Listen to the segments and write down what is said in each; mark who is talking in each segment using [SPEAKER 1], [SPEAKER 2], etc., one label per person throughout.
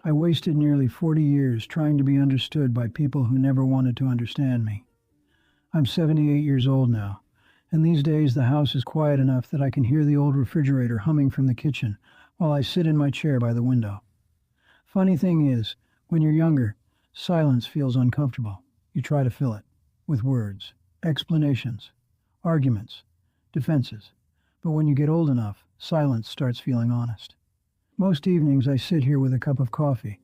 [SPEAKER 1] I wasted nearly 40 years trying to be understood by people who never wanted to understand me. I'm 78 years old now, and these days the house is quiet enough that I can hear the old refrigerator humming from the kitchen while I sit in my chair by the window. Funny thing is, when you're younger, silence feels uncomfortable. You try to fill it with words, explanations, arguments, defenses. But when you get old enough, silence starts feeling honest. Most evenings I sit here with a cup of coffee.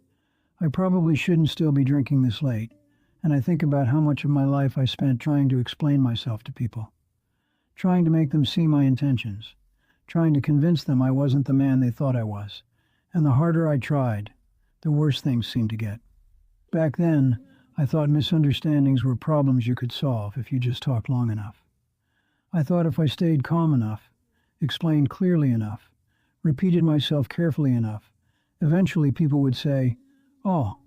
[SPEAKER 1] I probably shouldn't still be drinking this late, and I think about how much of my life I spent trying to explain myself to people, trying to make them see my intentions, trying to convince them I wasn't the man they thought I was. And the harder I tried, the worse things seemed to get. Back then, I thought misunderstandings were problems you could solve if you just talked long enough. I thought if I stayed calm enough, explained clearly enough, repeated myself carefully enough, eventually people would say, "Oh,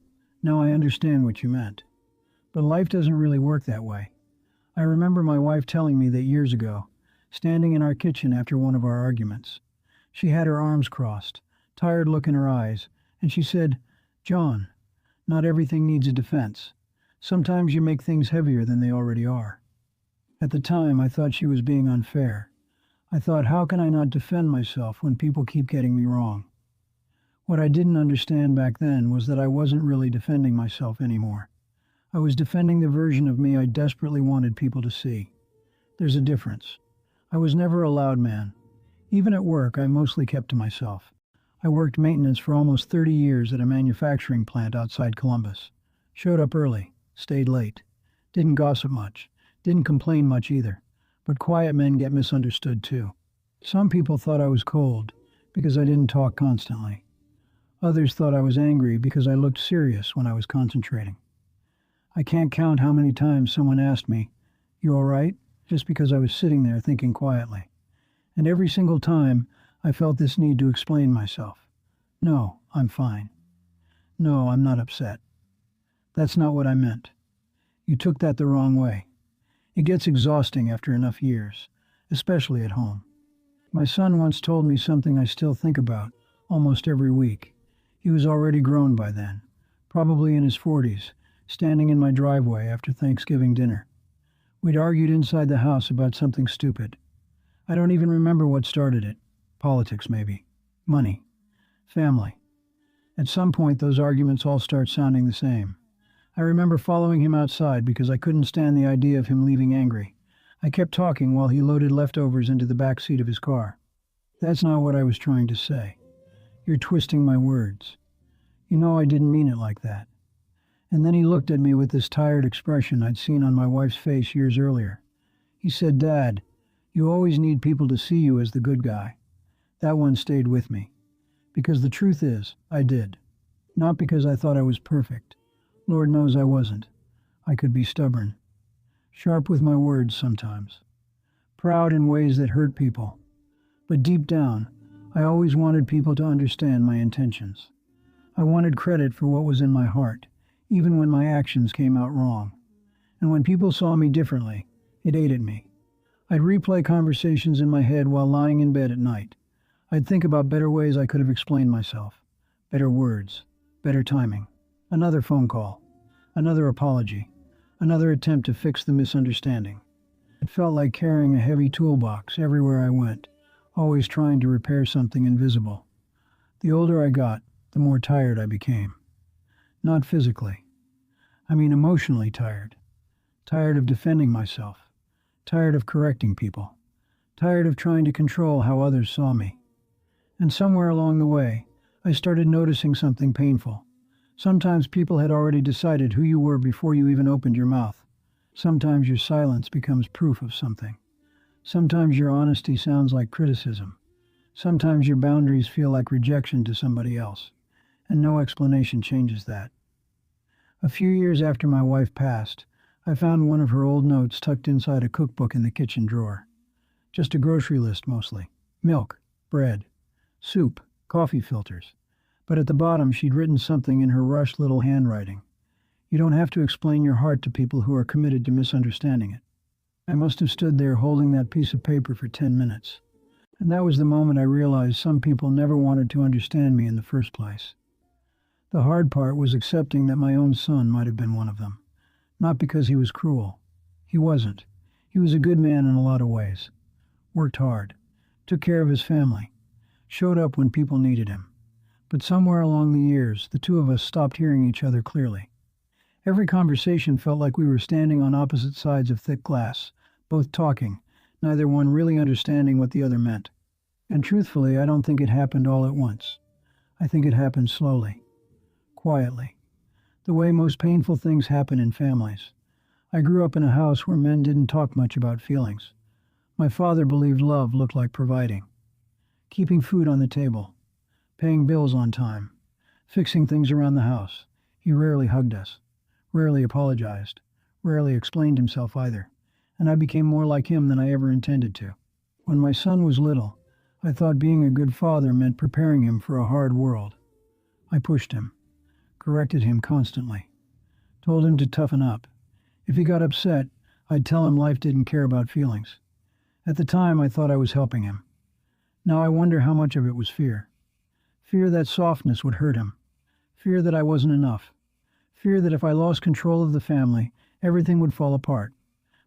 [SPEAKER 1] now I understand what you meant." But life doesn't really work that way. I remember my wife telling me that years ago, standing in our kitchen after one of our arguments. She had her arms crossed, tired look in her eyes, and she said, "John, not everything needs a defense. Sometimes you make things heavier than they already are." At the time, I thought she was being unfair. I thought, how can I not defend myself when people keep getting me wrong? What I didn't understand back then was that I wasn't really defending myself anymore. I was defending the version of me I desperately wanted people to see. There's a difference. I was never a loud man. Even at work, I mostly kept to myself. I worked maintenance for almost 30 years at a manufacturing plant outside Columbus. Showed up early, stayed late. Didn't gossip much. Didn't complain much either. But quiet men get misunderstood too. Some people thought I was cold because I didn't talk constantly. Others thought I was angry because I looked serious when I was concentrating. I can't count how many times someone asked me, "You all right?" just because I was sitting there thinking quietly. And every single time, I felt this need to explain myself. "No, I'm fine. No, I'm not upset. That's not what I meant. You took that the wrong way." It gets exhausting after enough years, especially at home. My son once told me something I still think about almost every week. He was already grown by then, probably in his 40s, standing in my driveway after Thanksgiving dinner. We'd argued inside the house about something stupid. I don't even remember what started it. Politics, maybe. Money. Family. At some point, those arguments all start sounding the same. I remember following him outside because I couldn't stand the idea of him leaving angry. I kept talking while he loaded leftovers into the back seat of his car. "That's not what I was trying to say. You're twisting my words. You know I didn't mean it like that." And then he looked at me with this tired expression I'd seen on my wife's face years earlier. He said, "Dad, you always need people to see you as the good guy." That one stayed with me. Because the truth is, I did. Not because I thought I was perfect. Lord knows I wasn't. I could be stubborn. Sharp with my words sometimes. Proud in ways that hurt people. But deep down, I always wanted people to understand my intentions. I wanted credit for what was in my heart, even when my actions came out wrong. And when people saw me differently, it ate at me. I'd replay conversations in my head while lying in bed at night. I'd think about better ways I could have explained myself. Better words. Better timing. Another phone call. Another apology. Another attempt to fix the misunderstanding. It felt like carrying a heavy toolbox everywhere I went, always trying to repair something invisible. The older I got, the more tired I became. Not physically. I mean emotionally tired. Tired of defending myself. Tired of correcting people. Tired of trying to control how others saw me. And somewhere along the way, I started noticing something painful. Sometimes people had already decided who you were before you even opened your mouth. Sometimes your silence becomes proof of something. Sometimes your honesty sounds like criticism. Sometimes your boundaries feel like rejection to somebody else. And no explanation changes that. A few years after my wife passed, I found one of her old notes tucked inside a cookbook in the kitchen drawer. Just a grocery list mostly. Milk, bread, soup, coffee filters. But at the bottom she'd written something in her rushed little handwriting. "You don't have to explain your heart to people who are committed to misunderstanding it." I must have stood there holding that piece of paper for 10 minutes. And that was the moment I realized some people never wanted to understand me in the first place. The hard part was accepting that my own son might have been one of them. Not because he was cruel. He wasn't. He was a good man in a lot of ways. Worked hard. Took care of his family. Showed up when people needed him. But somewhere along the years, the two of us stopped hearing each other clearly. Every conversation felt like we were standing on opposite sides of thick glass, both talking, neither one really understanding what the other meant. And truthfully, I don't think it happened all at once. I think it happened slowly, quietly, the way most painful things happen in families. I grew up in a house where men didn't talk much about feelings. My father believed love looked like providing, keeping food on the table, paying bills on time, fixing things around the house. He rarely hugged us, rarely apologized, rarely explained himself either, and I became more like him than I ever intended to. When my son was little, I thought being a good father meant preparing him for a hard world. I pushed him, corrected him constantly, told him to toughen up. If he got upset, I'd tell him life didn't care about feelings. At the time, I thought I was helping him. Now I wonder how much of it was fear. Fear that softness would hurt him. Fear that I wasn't enough. Fear that if I lost control of the family, everything would fall apart.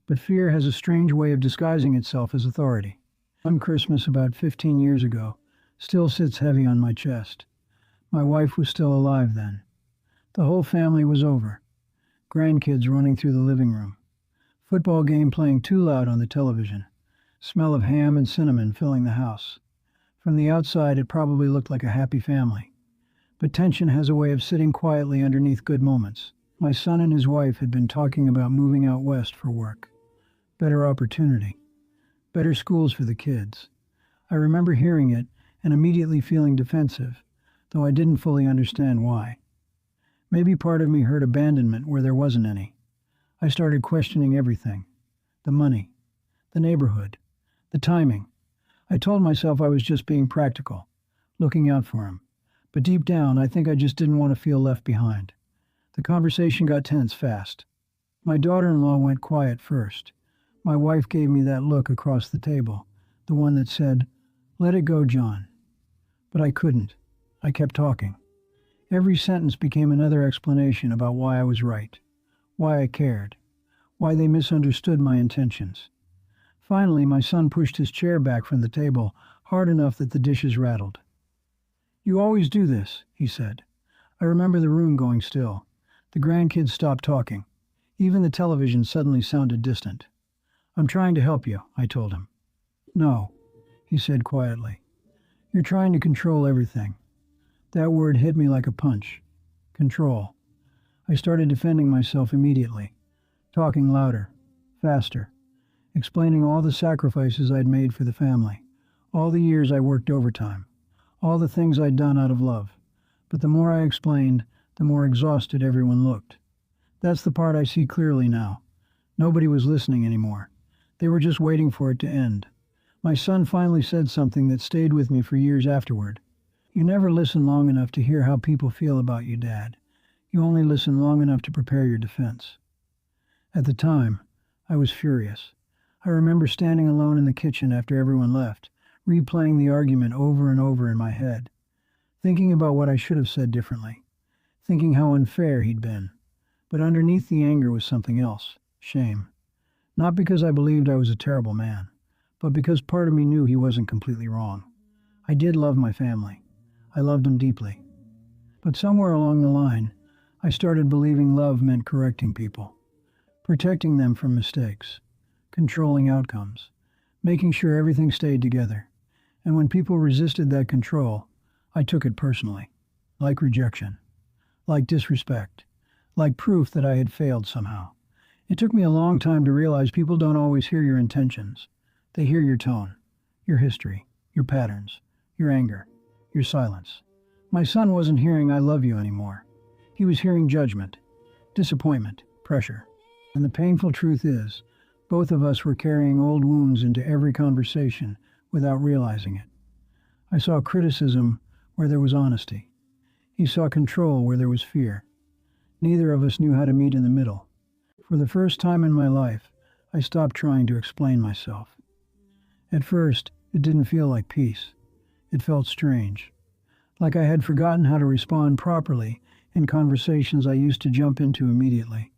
[SPEAKER 1] But fear has a strange way of disguising itself as authority. One Christmas about 15 years ago still sits heavy on my chest. My wife was still alive then. The whole family was over. Grandkids running through the living room. Football game playing too loud on the television. Smell of ham and cinnamon filling the house. From the outside, it probably looked like a happy family. But tension has a way of sitting quietly underneath good moments. My son and his wife had been talking about moving out west for work. Better opportunity. Better schools for the kids. I remember hearing it and immediately feeling defensive, though I didn't fully understand why. Maybe part of me heard abandonment where there wasn't any. I started questioning everything. The money. The neighborhood. The timing. I told myself I was just being practical, looking out for him. But deep down, I think I just didn't want to feel left behind. The conversation got tense fast. My daughter-in-law went quiet first. My wife gave me that look across the table, the one that said, "Let it go, John." But I couldn't. I kept talking. Every sentence became another explanation about why I was right, why I cared, why they misunderstood my intentions. Finally, my son pushed his chair back from the table hard enough that the dishes rattled. "You always do this," he said. I remember the room going still. The grandkids stopped talking. Even the television suddenly sounded distant. "I'm trying to help you," I told him. "No," he said quietly. "You're trying to control everything." That word hit me like a punch. Control. I started defending myself immediately, talking louder, faster, explaining all the sacrifices I'd made for the family, all the years I worked overtime, all the things I'd done out of love. But the more I explained, the more exhausted everyone looked. That's the part I see clearly now. Nobody was listening anymore. They were just waiting for it to end. My son finally said something that stayed with me for years afterward. "You never listen long enough to hear how people feel about you, Dad. You only listen long enough to prepare your defense." At the time, I was furious. I remember standing alone in the kitchen after everyone left, replaying the argument over and over in my head, thinking about what I should have said differently, thinking how unfair he'd been. But underneath the anger was something else, shame. Not because I believed I was a terrible man, but because part of me knew he wasn't completely wrong. I did love my family. I loved them deeply. But somewhere along the line, I started believing love meant correcting people, protecting them from mistakes, controlling outcomes, making sure everything stayed together. And when people resisted that control, I took it personally, like rejection, like disrespect, like proof that I had failed somehow. It took me a long time to realize people don't always hear your intentions. They hear your tone, your history, your patterns, your anger, your silence. My son wasn't hearing "I love you" anymore. He was hearing judgment, disappointment, pressure. And the painful truth is, both of us were carrying old wounds into every conversation without realizing it. I saw criticism where there was honesty. He saw control where there was fear. Neither of us knew how to meet in the middle. For the first time in my life, I stopped trying to explain myself. At first, it didn't feel like peace. It felt strange. Like I had forgotten how to respond properly, in conversations I used to jump into immediately.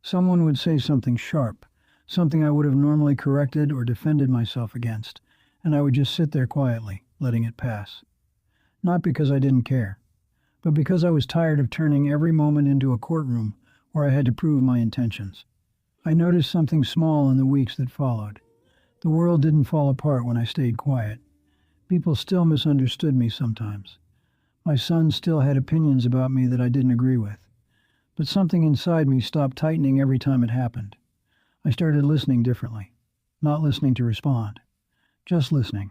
[SPEAKER 1] Someone would say something sharp, something I would have normally corrected or defended myself against, and I would just sit there quietly, letting it pass. Not because I didn't care, but because I was tired of turning every moment into a courtroom where I had to prove my intentions. I noticed something small in the weeks that followed. The world didn't fall apart when I stayed quiet. People still misunderstood me sometimes. My son still had opinions about me that I didn't agree with. But something inside me stopped tightening every time it happened. I started listening differently. Not listening to respond. Just listening.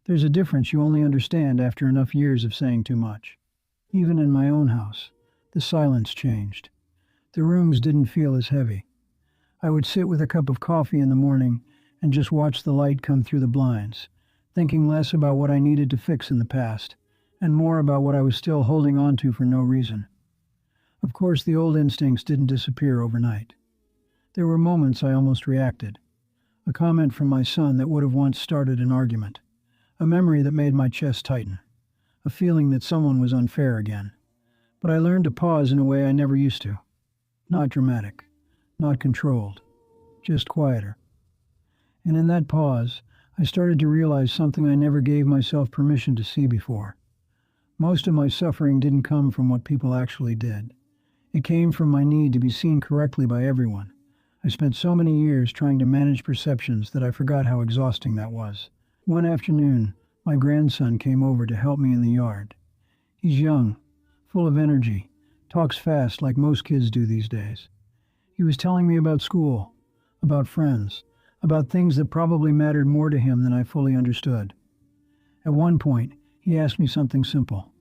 [SPEAKER 1] There's a difference you only understand after enough years of saying too much. Even in my own house, the silence changed. The rooms didn't feel as heavy. I would sit with a cup of coffee in the morning and just watch the light come through the blinds, thinking less about what I needed to fix in the past, and more about what I was still holding on to for no reason. Of course, the old instincts didn't disappear overnight. There were moments I almost reacted. A comment from my son that would have once started an argument. A memory that made my chest tighten. A feeling that someone was unfair again. But I learned to pause in a way I never used to. Not dramatic. Not controlled. Just quieter. And in that pause, I started to realize something I never gave myself permission to see before. Most of my suffering didn't come from what people actually did. It came from my need to be seen correctly by everyone. I spent so many years trying to manage perceptions that I forgot how exhausting that was. One afternoon, my grandson came over to help me in the yard. He's young, full of energy, talks fast like most kids do these days. He was telling me about school, about friends, about things that probably mattered more to him than I fully understood. At one point, he asked me something simple.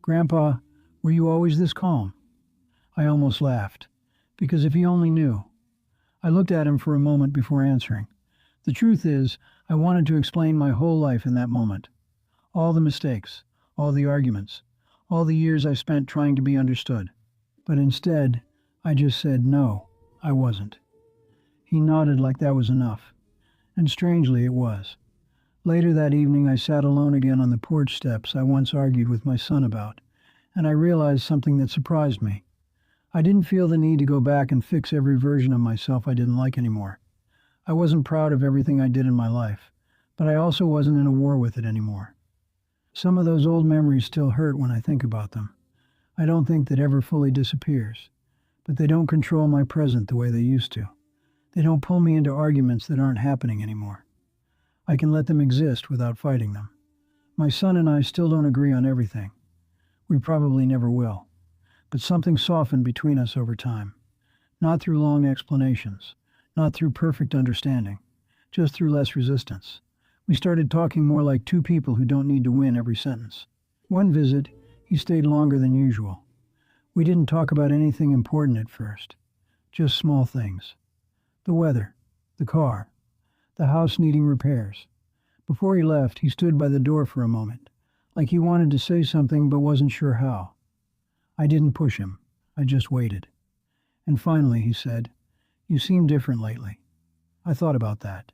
[SPEAKER 1] "Grandpa, were you always this calm?" I almost laughed, because if he only knew. I looked at him for a moment before answering. The truth is, I wanted to explain my whole life in that moment. All the mistakes, all the arguments, all the years I spent trying to be understood. But instead, I just said no, I wasn't. He nodded like that was enough. And strangely, it was. Later that evening, I sat alone again on the porch steps I once argued with my son about, and I realized something that surprised me. I didn't feel the need to go back and fix every version of myself I didn't like anymore. I wasn't proud of everything I did in my life, but I also wasn't in a war with it anymore. Some of those old memories still hurt when I think about them. I don't think that ever fully disappears, but they don't control my present the way they used to. They don't pull me into arguments that aren't happening anymore. I can let them exist without fighting them. My son and I still don't agree on everything. We probably never will. But something softened between us over time. Not through long explanations, not through perfect understanding, just through less resistance. We started talking more like two people who don't need to win every sentence. One visit, he stayed longer than usual. We didn't talk about anything important at first, just small things. The weather, the car, the house needing repairs. Before he left, he stood by the door for a moment, like he wanted to say something but wasn't sure how. I didn't push him. I just waited. And finally, he said, "You seem different lately." I thought about that.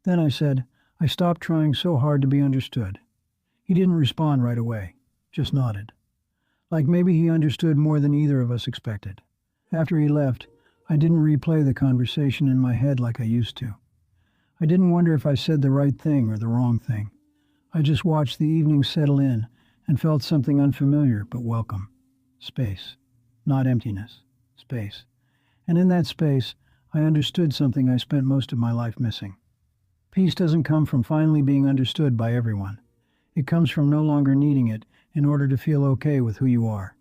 [SPEAKER 1] Then I said, "I stopped trying so hard to be understood." He didn't respond right away, just nodded. Like maybe he understood more than either of us expected. After he left, I didn't replay the conversation in my head like I used to. I didn't wonder if I said the right thing or the wrong thing. I just watched the evening settle in and felt something unfamiliar but welcome. Space. Not emptiness. Space. And in that space, I understood something I spent most of my life missing. Peace doesn't come from finally being understood by everyone. It comes from no longer needing it in order to feel okay with who you are.